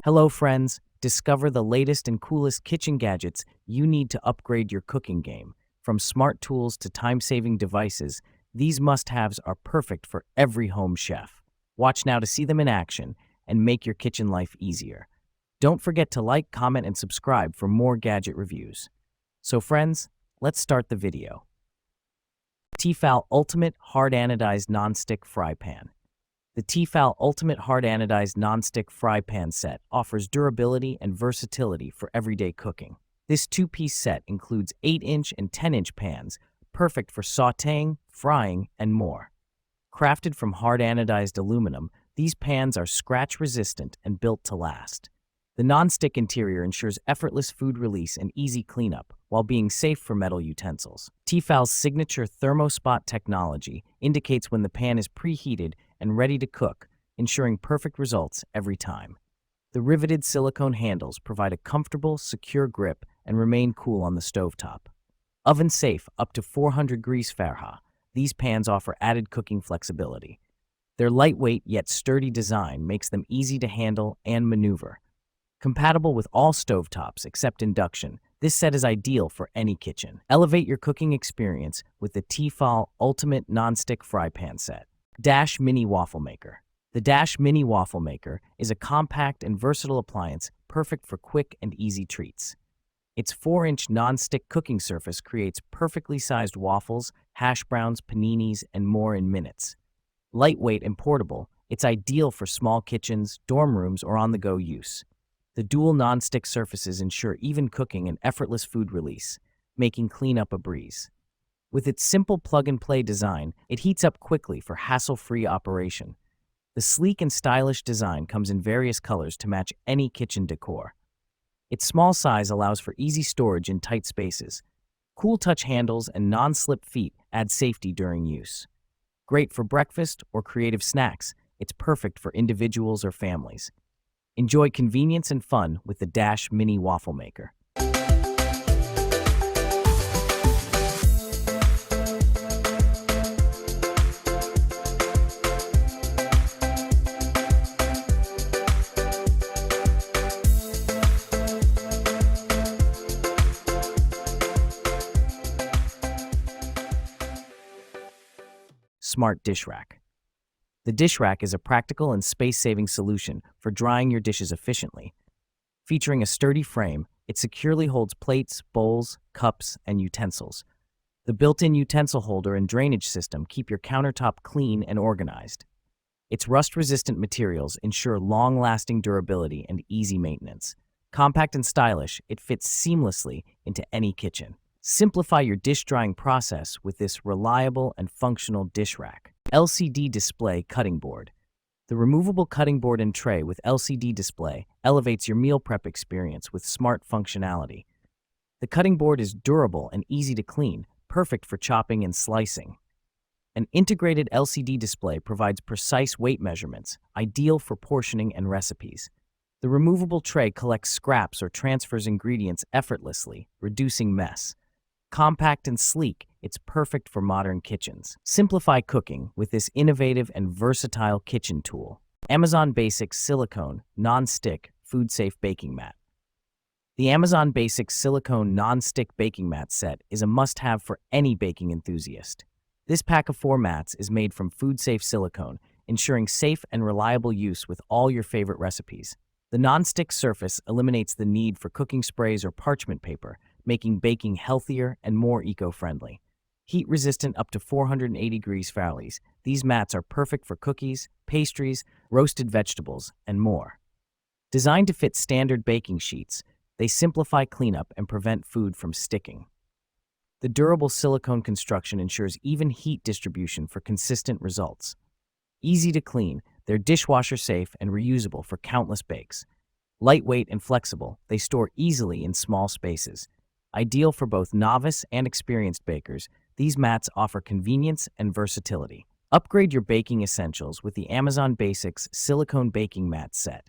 Hello friends, discover the latest and coolest kitchen gadgets you need to upgrade your cooking game. From smart tools to time-saving devices, these must-haves are perfect for every home chef. Watch now to see them in action and make your kitchen life easier. Don't forget to like, comment, and subscribe for more gadget reviews. So friends, let's start the video. Tefal Ultimate Hard Anodized Non-Stick Fry Pan. The Tefal Ultimate Hard Anodized Non-Stick Fry Pan set offers durability and versatility for everyday cooking. This two-piece set includes 8-inch and 10-inch pans, perfect for sautéing, frying, and more. Crafted from hard anodized aluminum, these pans are scratch-resistant and built to last. The non-stick interior ensures effortless food release and easy cleanup, while being safe for metal utensils. Tefal's signature thermospot technology indicates when the pan is preheated and ready to cook, ensuring perfect results every time. The riveted silicone handles provide a comfortable, secure grip and remain cool on the stovetop. Oven-safe up to 400 degrees Fahrenheit, these pans offer added cooking flexibility. Their lightweight yet sturdy design makes them easy to handle and maneuver. Compatible with all stovetops except induction, this set is ideal for any kitchen. Elevate your cooking experience with the Tefal Ultimate Non-Stick Fry Pan Set. Dash Mini Waffle Maker. The Dash Mini Waffle Maker is a compact and versatile appliance perfect for quick and easy treats. Its 4-inch non-stick cooking surface creates perfectly sized waffles, hash browns, paninis, and more in minutes. Lightweight and portable, it's ideal for small kitchens, dorm rooms, or on-the-go use. The dual non-stick surfaces ensure even cooking and effortless food release, making cleanup a breeze. With its simple plug-and-play design, it heats up quickly for hassle-free operation. The sleek and stylish design comes in various colors to match any kitchen decor. Its small size allows for easy storage in tight spaces. Cool touch handles and non-slip feet add safety during use. Great for breakfast or creative snacks, it's perfect for individuals or families. Enjoy convenience and fun with the Dash Mini Waffle Maker. Smart Dish Rack. The dish rack is a practical and space-saving solution for drying your dishes efficiently. Featuring a sturdy frame, it securely holds plates, bowls, cups, and utensils. The built-in utensil holder and drainage system keep your countertop clean and organized. Its rust-resistant materials ensure long-lasting durability and easy maintenance. Compact and stylish, it fits seamlessly into any kitchen. Simplify your dish drying process with this reliable and functional dish rack. LCD Display Cutting Board. The removable cutting board and tray with LCD display elevates your meal prep experience with smart functionality. The cutting board is durable and easy to clean, perfect for chopping and slicing. An integrated LCD display provides precise weight measurements, ideal for portioning and recipes. The removable tray collects scraps or transfers ingredients effortlessly, reducing mess. Compact and sleek, it's perfect for modern kitchens. Simplify cooking with this innovative and versatile kitchen tool. Amazon Basics Silicone Non-Stick Food-Safe Baking Mat. The Amazon Basics Silicone Non-Stick Baking Mat set is a must-have for any baking enthusiast. This pack of 4 mats is made from food-safe silicone, ensuring safe and reliable use with all your favorite recipes. The non-stick surface eliminates the need for cooking sprays or parchment paper, making baking healthier and more eco-friendly. Heat-resistant up to 480 degrees Fahrenheit, these mats are perfect for cookies, pastries, roasted vegetables, and more. Designed to fit standard baking sheets, they simplify cleanup and prevent food from sticking. The durable silicone construction ensures even heat distribution for consistent results. Easy to clean, they're dishwasher-safe and reusable for countless bakes. Lightweight and flexible, they store easily in small spaces. Ideal for both novice and experienced bakers, these mats offer convenience and versatility. Upgrade your baking essentials with the Amazon Basics Silicone Baking Mat Set.